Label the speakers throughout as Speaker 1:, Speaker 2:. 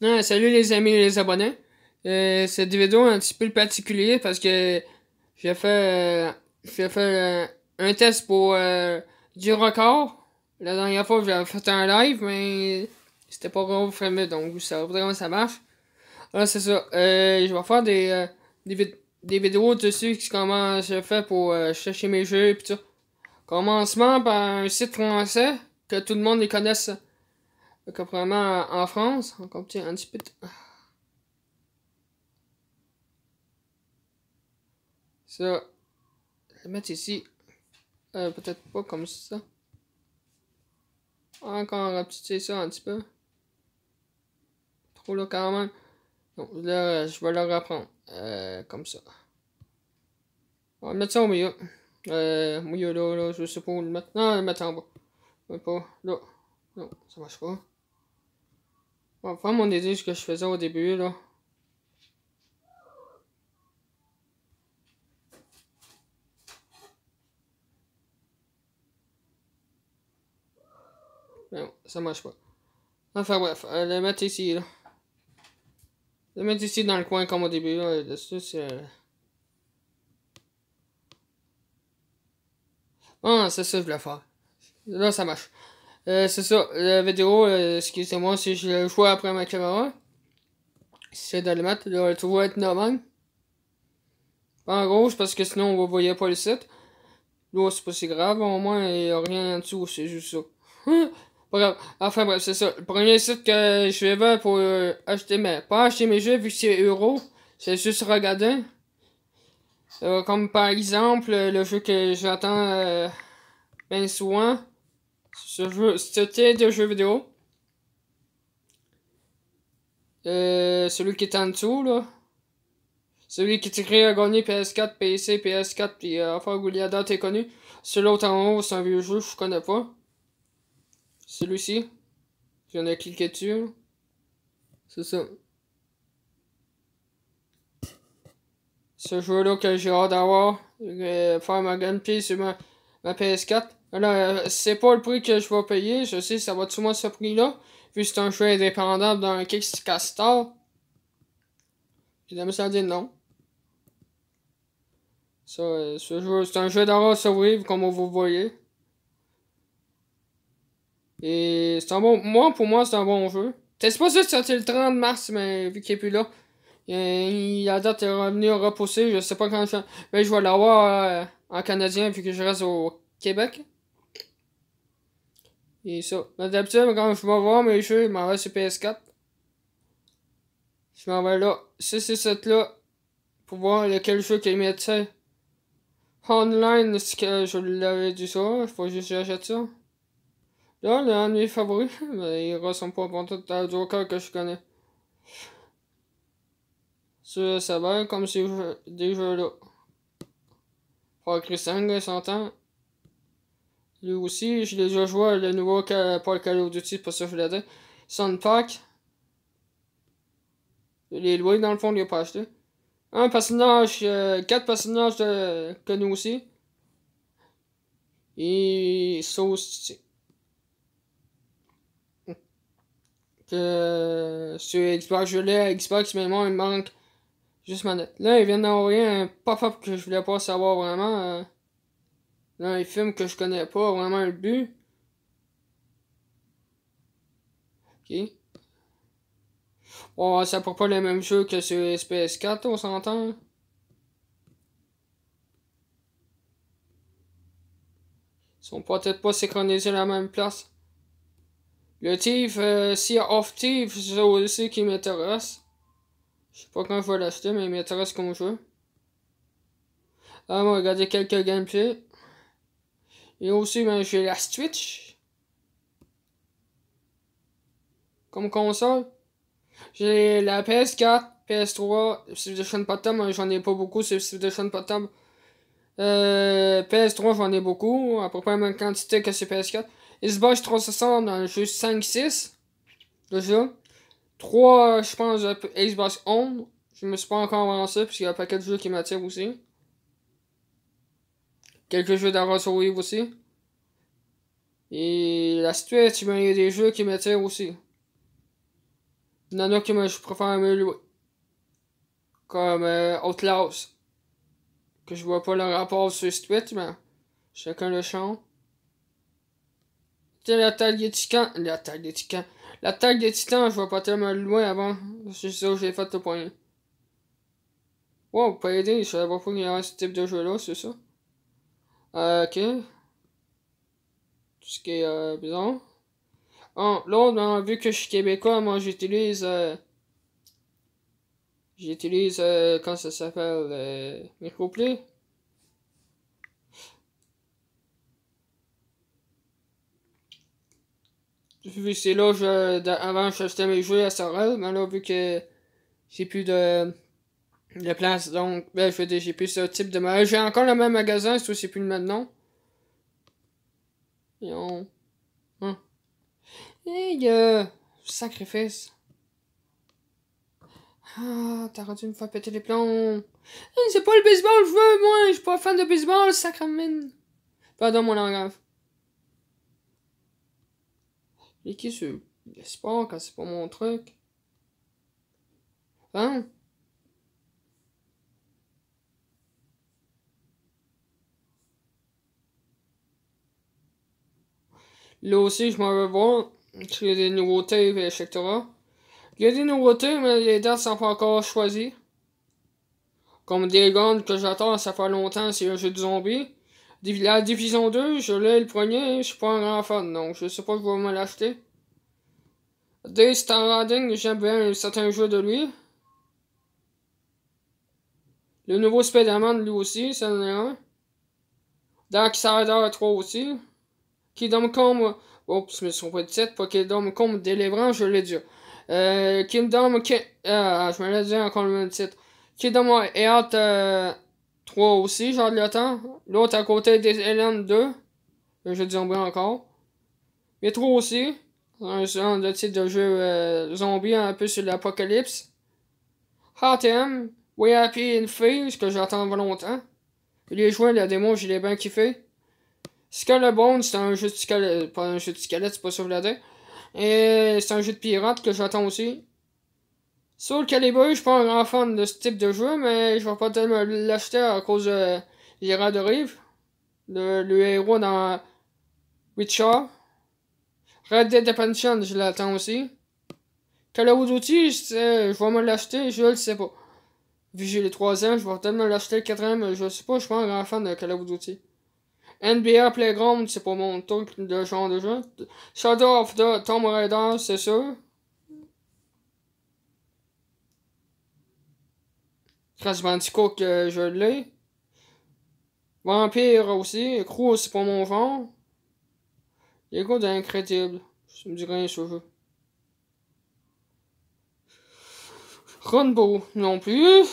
Speaker 1: Salut les amis et les abonnés. Cette vidéo est un petit peu particulier parce que j'ai fait, j'ai fait un test pour du record. La dernière fois, j'avais fait un live, mais c'était pas vraiment filmé, donc vous savez comment ça marche. Là, c'est ça. Je vais faire des vidéos dessus sur comment je fais pour chercher mes jeux et tout ça. Commencement par un site français que tout le monde les connaisse. Que vraiment en France, encore un petit peu. Ça, je vais mettre ici. Peut-être pas comme ça. Encore rapetisser ça un petit peu. Trop là quand même. Donc là, je vais le reprendre. Comme ça. On va mettre ça au milieu. Au milieu là, je sais pas où le mettre. Non, le mettre en bas. Pas là. Non, ça marche pas. On va faire mon idée ce que je faisais au début là. Non, ça marche pas. Enfin bref, le mettre ici là. Le mettre ici dans le coin comme au début là. Dessus c'est. Ah, c'est ça que je voulais faire. Là, ça marche. C'est ça, la vidéo, excusez-moi si je le joue après ma caméra. C'est de le mettre, là, tout va être normal. En rouge, parce que sinon on ne voyait pas le site. Là, c'est pas si grave, au moins il n'y a rien en dessous, c'est juste ça. Pas grave. Enfin bref, c'est ça. Le premier site que je vais pour acheter, mais pas acheter mes jeux vu que c'est euro. C'est juste regarder. Comme par exemple, le jeu que j'attends bien souvent. Ce type de jeu vidéo. Celui qui est en dessous, là. Celui qui est écrit à gagner PS4, PC, PS4, puis enfin, Goliath est connu. Celui-là en haut, c'est un vieux jeu, je connais pas. Celui-ci. Je viens de cliquer dessus, là. C'est ça. Ce jeu-là que j'ai hâte d'avoir. Faire ma gameplay sur ma PS4. Alors, c'est pas le prix que je vais payer. Je sais, ça va tout moins ce prix-là. Vu que c'est un jeu indépendant d'un Kickstarter. J'ai ça dire non. Ça, ce jeu, c'est un jeu d'horreur survivre, comme vous voyez. Et c'est un bon. Pour moi, c'est un bon jeu. C'est pas sûr que c'était le 30 mars, mais vu qu'il est plus là. La date est revenue repousser, je sais pas quand je. Mais je vais l'avoir en canadien vu que je reste au Québec. Et ça. Mais d'habitude, quand je vais voir mes jeux, je m'en vais sur PS4. Je m'en vais là. C'est cette là. Pour voir lequel jeu qu'ils mettaient. Online, c'est que je l'avais dit ça. Faut juste que j'achète ça. Là, le un de mes favoris, mais il ressemble pas à tout à Joker que je connais. Ça va comme ces des jeux-là. Far Cry 5, il s'entend. Lui aussi, je l'ai déjà joué, le nouveau Paul Call of Duty, pas ça que je voulais dire. Sunpack. Il est loué dans le fond, il a pas acheté. Un personnage, quatre personnages connus aussi. Et ça aussi. Que sur Xbox, je l'ai à Xbox, mais moi, il me manque juste manette. Là, il vient d'envoyer un pop-up que je voulais pas savoir vraiment. Dans les films que je connais pas vraiment le but. Ok. Bon, ça pour pas le même jeu que sur SPS4, on s'entend. Ils sont peut-être pas synchronisés à la même place. Le Thief, Sea of Thief, c'est ça aussi qui m'intéresse. Je sais pas quand je vais l'acheter, mais il m'intéresse comme jeu. Ah, on va regarder quelques gameplays. Et aussi, ben, j'ai la Switch. Comme console. J'ai la PS4, PS3, Civilization Bottom, j'en ai pas beaucoup, c'est Civilization Bottom. PS3, j'en ai beaucoup, à peu près la même quantité que sur PS4. Xbox 360, dans le jeu 5-6, déjà. 3 je pense, Xbox One. Je me suis pas encore avancé, parce qu'il y a un paquet de jeux qui m'attirent aussi. Quelques jeux d'horreur sur Wii aussi. Et la Switch, ben, il y a des jeux qui m'attirent aussi. Il y en a que je préfère me louer. Comme Outlast. Que je vois pas le rapport sur Street, mais chacun le chante. Tu sais, l'attaque des titans. L'attaque des titans. L'attaque des titans, je vois pas tellement loin avant. C'est ça que j'ai fait le point. Wow, pas aidé, je savais pas qu'il y avait ce type de jeu-là, c'est ça. Ok. Tout ce qui est bizarre. Oh, là, vu que je suis québécois, moi j'utilise. Quand ça s'appelle Microplay. Vu que c'est là, avant j'achetais mes jeux à Sorel, mais là, vu que j'ai plus de place, donc, ben, je veux dire, j'ai plus ce type de magasin. J'ai encore le même magasin, c'est plus le même nom. Et on. Hein. Hey, sacrifice. Ah, t'aurais dû me faire péter les plombs. Hey, c'est pas le baseball, je veux, moi, je suis pas fan de baseball, sacramine. Pardon mon langage. Et qui c'est le sport quand c'est pas mon truc? Hein? Là aussi, je m'en vais voir. S'il y a des nouveautés, etc. Il y a des nouveautés, mais les dates sont pas encore choisies. Comme des guns que j'attends, ça fait longtemps, c'est un jeu de zombies. La Division 2, je l'ai le premier, je suis pas un grand fan, donc je sais pas si je vais me l'acheter. Dave Stranding, j'aime bien certains jeux de lui. Le nouveau Spider-Man, lui aussi, ça en est un. Darksider 3 aussi. Kingdom Come. Oups, mais sont pas de titre, pas Kingdom Come Deliverance, je l'ai dit. Je me l'ai dit encore le même titre. Kingdom Hearts 3 aussi, genre de le temps. L'autre à côté des LM 2. Je dis en encore. Metro aussi. Un genre de titre de jeu zombie un peu sur l'apocalypse. Hot M. Way Happy in Face, que j'attends longtemps. Les joueurs, la démo, je l'ai bien kiffé. Skullbone, c'est un jeu de squelette. Pas un jeu de squelette, c'est pas ça que je voulais dire. Et c'est un jeu de pirate que j'attends aussi. Soul Calibur, je suis pas un grand fan de ce type de jeu, mais je vais pas tellement l'acheter à cause de l'Ira de Rive. Le héros dans Witcher. Red Dead Redemption, je l'attends aussi. Call of Duty, je vais me l'acheter, je le sais pas. Vu que j'ai les 3 ans, je vais tellement l'acheter le 4ème, je sais pas, je suis pas un grand fan de Call of Duty. NBA Playground, c'est pas mon truc de genre de jeu. Shadow of the Tomb Raider, c'est sûr. Crash Bandicoot, que je l'ai. Vampire aussi. Crew, c'est pas mon genre. Les gars d'incrédible. Ça me dit rien ce jeu. Runbow non plus.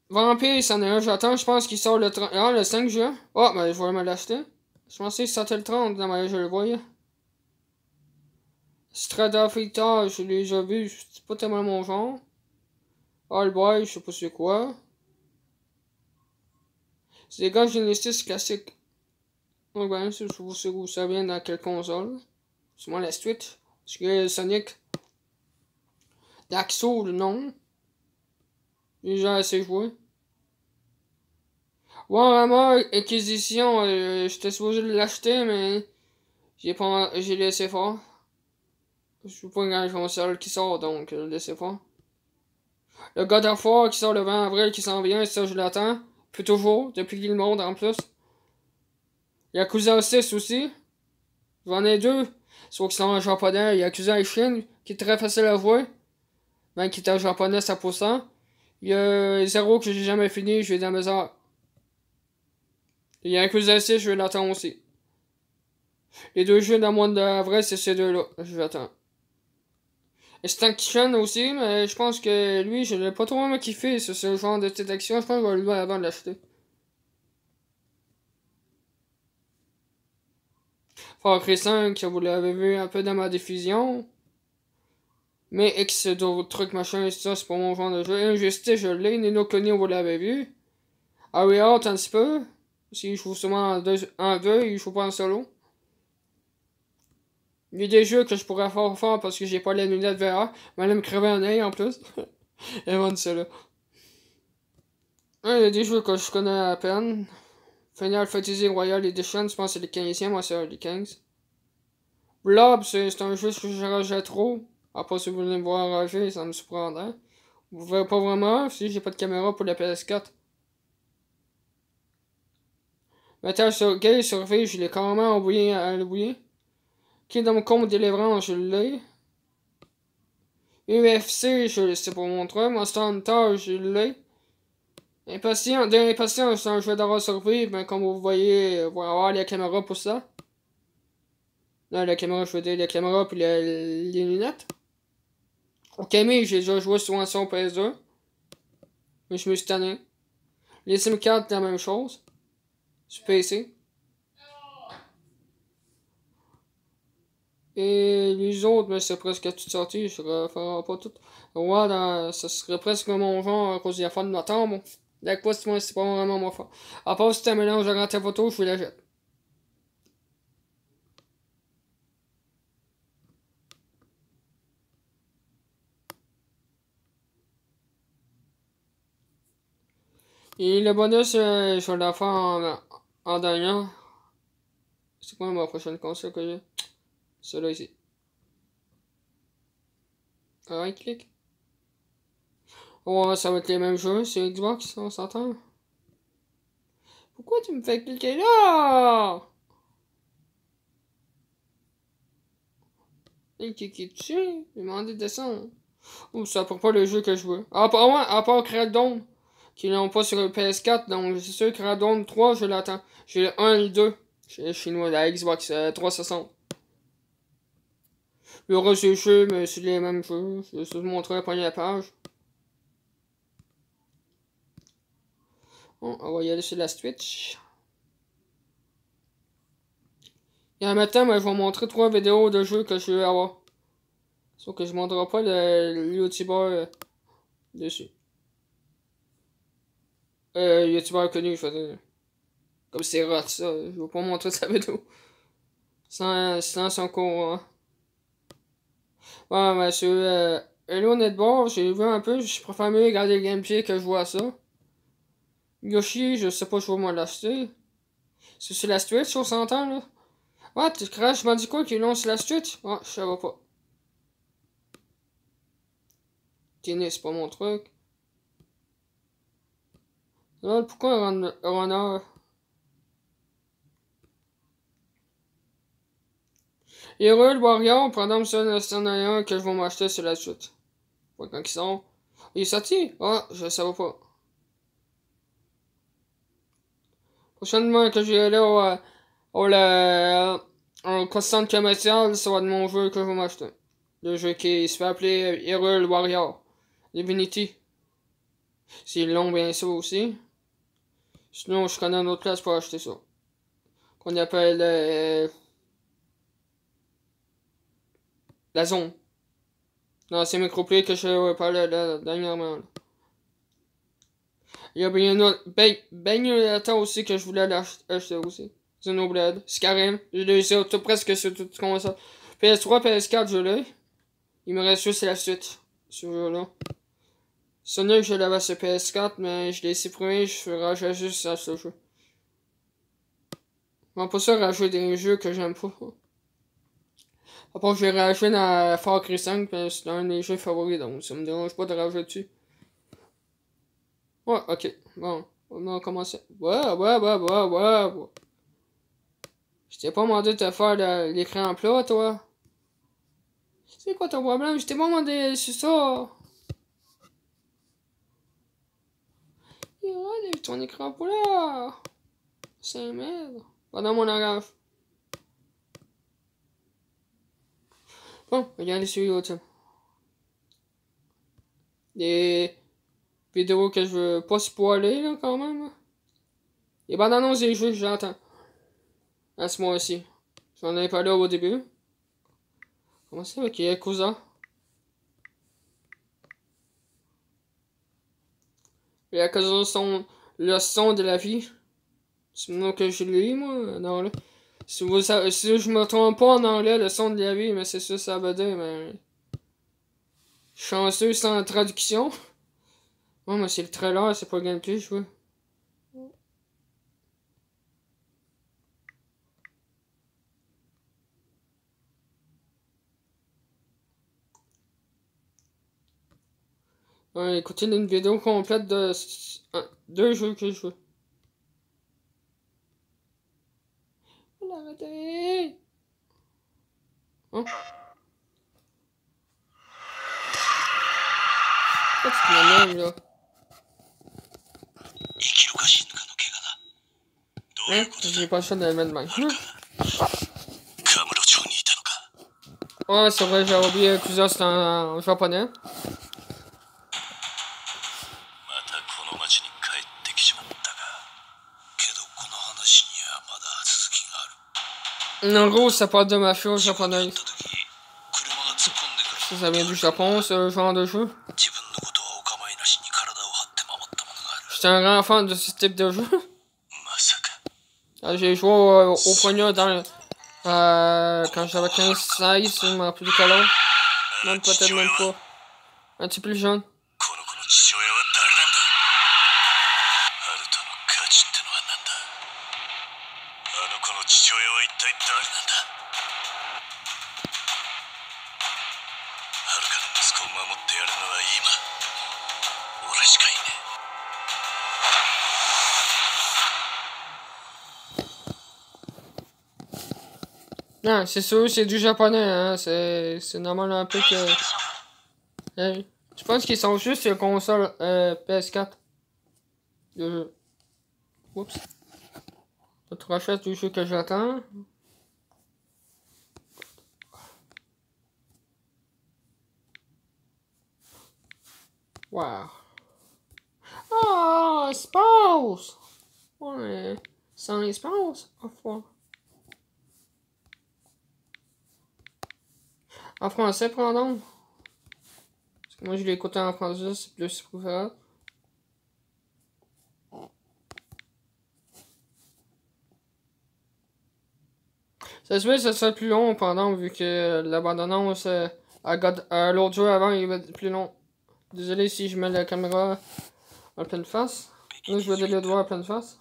Speaker 1: Vampire, c'en est un, j'attends. Je pense qu'il sort le 30. Ah, le 5 juin. Ah, ben, je vais me l'acheter. Je pensais que c'était le 30, non, mais je le voyais. Stradafighter, je l'ai déjà vu. C'est pas tellement mon genre. All Boy, je sais pas c'est quoi. C'est des gars Genesis classiques. Ouais, ben, je sais où ça vient dans quelle console. C'est moi la Switch. Parce que Sonic. Dark Souls, non. J'ai déjà assez joué. Warhammer Acquisition, j'étais supposé l'acheter, mais j'ai laissé faire. Je suis pas une grande console qui sort, donc je l'ai laissé faire. Le God of War qui sort le 20 avril qui s'en vient, ça je l'attends. Puis toujours, depuis qu'il monte en plus. Yakuza 6 aussi. J'en ai deux. Soit qui sont en japonais. Yakuza et Shin, qui est très facile à jouer. Même qui est en japonais 100%. Il y a Zero que j'ai jamais fini, je vais dans mes heures. Il y a Yakuza 6, je l'attends aussi. Les deux jeux dans le mois d'avril, c'est ces deux-là. Je l'attends. Extinction aussi, mais je pense que lui, je l'ai pas trop vraiment kiffé, ce genre de petite action. Je pense que je vais le voir avant de l'acheter. Far Cry 5, que vous l'avez vu un peu dans ma diffusion. Mais X d'autres trucs machin, ça, c'est pas mon genre de jeu. Injustice, je l'ai. Nino Kuni, vous l'avez vu. Harry Out, un petit peu. S'il joue seulement en deux, il joue pas en solo. Il y a des jeux que je pourrais faire parce que j'ai pas les lunettes VR. Mais elle me crever un œil en plus. Invente ça là. Il y a des jeux que je connais à peine. Final Fantasy Royal Edition, je pense que c'est le 15e, moi c'est le 15. Blob, c'est un jeu que je rageais trop. À part si vous voulez me voir rager, ça me surprendrait. Vous verrez pas vraiment si j'ai pas de caméra pour la PS4. Metal Gear Survey, je l'ai carrément envoyé à l'oublier. Kingdom Come Deliverance, je l'ai. UFC, je sais pas montrer. Monster Hunter, je l'ai. Impatient, c'est un jeu d'horreur survivre, mais comme vous voyez, vous allez avoir la caméra pour ça. Non, la caméra, je veux dire, la caméra puis les lunettes. Okami, j'ai déjà joué souvent sur PS2. Mais je me suis tanné. Les SIM cards, c'est la même chose. Sur PC. Et les autres, mais c'est presque tout sorti, je referai pas tout. Ouais, ça serait presque mon genre à cause de la fin de ma temps, bon. La quoi, c'est pas vraiment mon fort. À part si t'as un mélange de ta photo, je vous la jette. Et le bonus, je vais la faire en dernier. C'est quoi ma prochaine console que j'ai? Celui-là ici. Un clic. Ouais, ça va être les mêmes jeux, c'est Xbox, on s'entend. Pourquoi tu me fais cliquer là? Et cliquer dessus, demander de descendre. Ou ça pour pas le jeu que je veux. À part Crackdown, qui l'ont pas sur le PS4, donc c'est sûr Crackdown 3, je l'attends. J'ai le 1 et le 2. Chez nous, la Xbox 360. Le reste des jeux, mais c'est les mêmes jeux. Je vais vous montrer la première page. Bon, on va y aller sur la Switch. Et en même temps, je vais vous montrer 3 vidéos de jeux que je veux avoir. Sauf que je ne montrerai pas le youtubeur dessus. Youtubeur connu, je veux dire. Comme c'est rot ça, je vais pas montrer sa vidéo. Sans son courant. Ouais, mais sur Hello Netball, j'ai vu un peu, je préfère mieux regarder le gameplay que je vois ça. Yoshi, je sais pas, je vais m'en l'acheter. C'est sur la Switch, on s'entend là. Ouais, tu Crash Bandicoot qui lance la Switch? Ouais, je savais pas. Tennis, c'est pas mon truc. Là, pourquoi Runner? Hero Warrior, pendant que c'en a un que je vais m'acheter sur la Switch. Ouais, quand ils sont. Il est sorti? Ah, je savais pas. Prochainement que j'irai là au centre commercial, ça va être mon jeu que je vais m'acheter. Le jeu qui se fait appeler Hero Warrior. Divinity. C'est long, bien sûr aussi. Sinon, je connais une autre place pour acheter ça. Qu'on appelle la zone. Non, c'est Microplay que je parlais dernièrement. Là. Il y a bien Bayonetta aussi que je voulais acheter aussi. Xenoblade, Skyrim, je l'ai tout presque sur tout comme ça. PS3, PS4, je l'ai. Il me reste juste la suite. Ce jeu-là. Sonic, je l'avais sur PS4, mais je l'ai supprimé, je rajoute juste à ce jeu. On va pas ça rajouter des jeux que j'aime pas. Après, je vais rajouter dans Far Cry 5, c'est un des jeux favoris, donc ça me dérange pas de rajouter dessus. Ouais, ok. Bon, on va commencer. Ouais. Je t'ai pas demandé de te faire l'écran plat, toi. C'est quoi ton problème? Je t'ai pas demandé sur ça. Enlève ton écran plat. C'est merde. Pas dans mon langage. Bon, regardez sur YouTube. Des vidéos que je veux pas spoiler, là, quand même. Là. Les bandes annonces des jeux que j'entends. À ce mois-ci. J'en avais parlé au début. Comment c'est avec Yakuza? Yakuza sont le son de la vie. C'est le nom que je lis, moi. Non, là. Si je me trompe pas en anglais, le son de la vie, mais c'est ça veut dire, mais. Chanceux sans traduction. Ouais, mais c'est le trailer, c'est pas le gameplay, je vois. Ouais, écoutez une vidéo complète de 2 jeux que je veux. L'arrêter! Hein? Pourquoi tu te m'énerves, là? Hein? J'ai pas le choix de le mettre de même. Ouais, c'est vrai, j'ai oublié que ça c'est en japonais. En gros, ça parle de mafia japonaise. Ça vient du Japon, ce genre de jeu. J'étais un grand fan de ce type de jeu. J'ai joué au premier dans quand j'avais 15-16, je m'en rappelle plus quel âge. Même peut-être même pas. Un petit peu plus jeune. Non, c'est sûr, c'est du japonais, hein. C'est normal un peu que. Je pense qu'ils sont juste sur console PS4. Le jeu. Oups. Autre recherche du jeu que j'attends. Wow. Ah, espace! Ouais. Sans espace? Enfin. En français, pardon. Parce que moi, je l'ai écouté en français, c'est plus préférable. Ça se fait que ça serait plus long, pendant, vu que l'abandonnance à l'autre jeu avant, il va être plus long. Désolé si je mets la caméra en pleine face. Là, je vais donner le doigt en pleine face.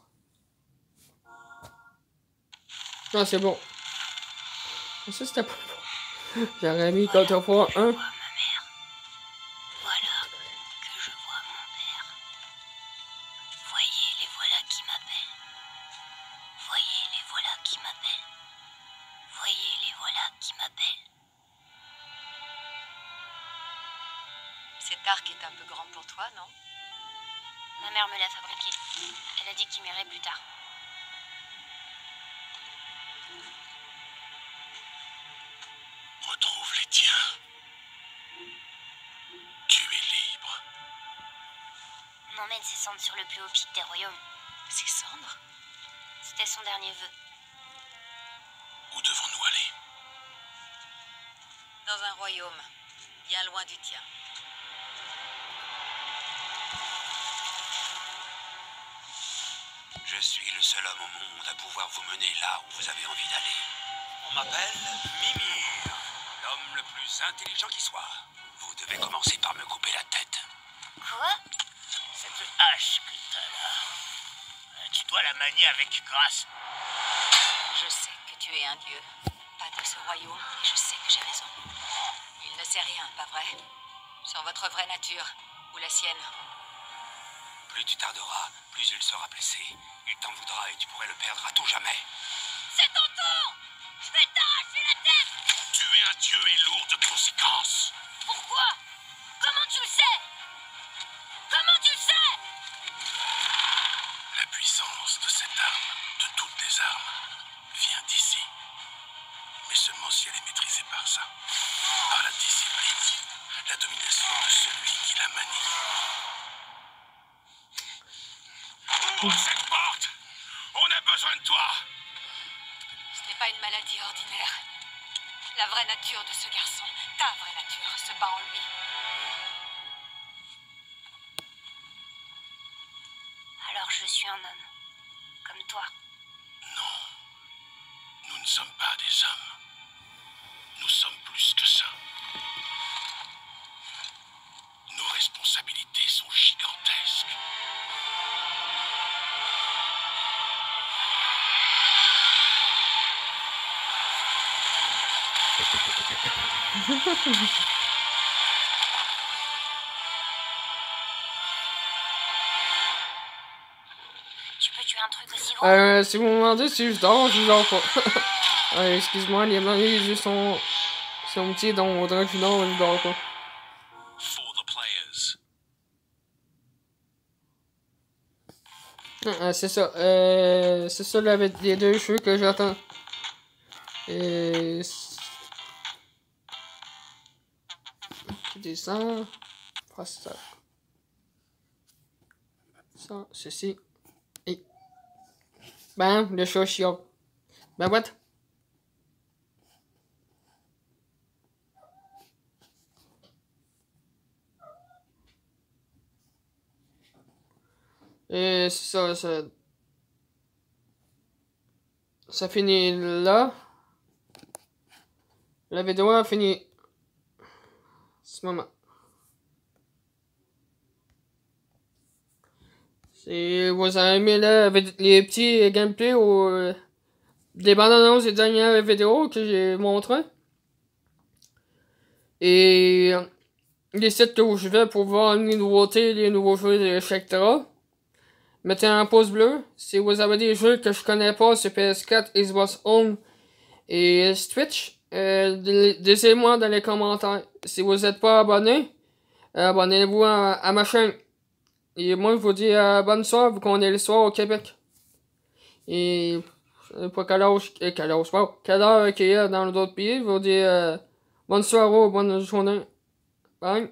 Speaker 1: Non, c'est bon. Ça, c'était pas bon. J'aurais mis God of War 1.
Speaker 2: Cet arc est un peu grand pour toi, non?
Speaker 3: Ma mère me l'a fabriqué. Elle a dit qu'il m'irait plus tard.
Speaker 4: Retrouve les tiens. Tu es libre.
Speaker 3: On emmène ses cendres sur le plus haut pic des royaumes.
Speaker 2: Ses cendres?
Speaker 3: C'était son dernier vœu.
Speaker 4: Où devons-nous aller?
Speaker 2: Dans un royaume, bien loin du tien.
Speaker 4: Je suis le seul homme au monde à pouvoir vous mener là où vous avez envie d'aller. On m'appelle Mimir, l'homme le plus intelligent qui soit. Vous devez commencer par me couper la tête.
Speaker 3: Quoi?
Speaker 5: Cette hache que t'as là, tu dois la manier avec grâce.
Speaker 2: Je sais que tu es un dieu, pas de ce royaume, et je sais que j'ai raison. Il ne sait rien, pas vrai? Sur votre vraie nature, ou la sienne.
Speaker 4: Plus tu tarderas, plus il sera blessé. Il t'en voudra et tu pourrais le perdre à tout jamais.
Speaker 3: C'est ton tour! Je vais t'arracher la tête!
Speaker 4: Tu es un dieu et lourd de conséquences.
Speaker 3: Pourquoi? Comment tu le sais? Comment tu le sais?
Speaker 4: La puissance de cette arme, de toutes les armes, vient d'ici. Mais seulement si elle est maîtrisée par ça. Par la discipline, la domination de celui qui la manie. Ouvre cette porte! On a besoin de toi!
Speaker 2: Ce n'est pas une maladie ordinaire. La vraie nature de ce garçon, ta vraie nature, se bat en lui.
Speaker 3: Alors je suis un homme. Comme toi.
Speaker 4: Non. Nous ne sommes pas des hommes. Nous sommes plus que ça. Nos responsabilités sont gigantesques.
Speaker 3: Tu peux tuer un truc aussi gros?
Speaker 1: Si vous me demandez si je dors pas. Excuse-moi, les mains, les yeux sont petits, donc on dirait que je dors pas.
Speaker 4: For the players.
Speaker 1: C'est ça. C'est ça, là, avec les deux cheveux que j'attends. Je descends. Passe ça. Ça, ceci. Et. Bam, le chat chiot. Ben, what? C'est ça, ça finit là. La vidéo a fini. Ce moment. Si vous avez aimé là, avec les petits gameplays ou des bandes annonces des dernières vidéos que j'ai montrées. Et les sites où je vais pour voir les nouveautés, les nouveaux jeux, etc. Mettez un pouce bleu. Si vous avez des jeux que je connais pas sur PS4, Xbox One et Switch, dites-moi dans les commentaires. Si vous n'êtes pas abonné, abonnez-vous à ma chaîne. Et moi, je vous dis bonne soirée, vu qu'on est le soir au Québec. Et pas quelle heure qu'il y a dans d'autres pays, je vous dis bonne soirée, bonne journée. Bye.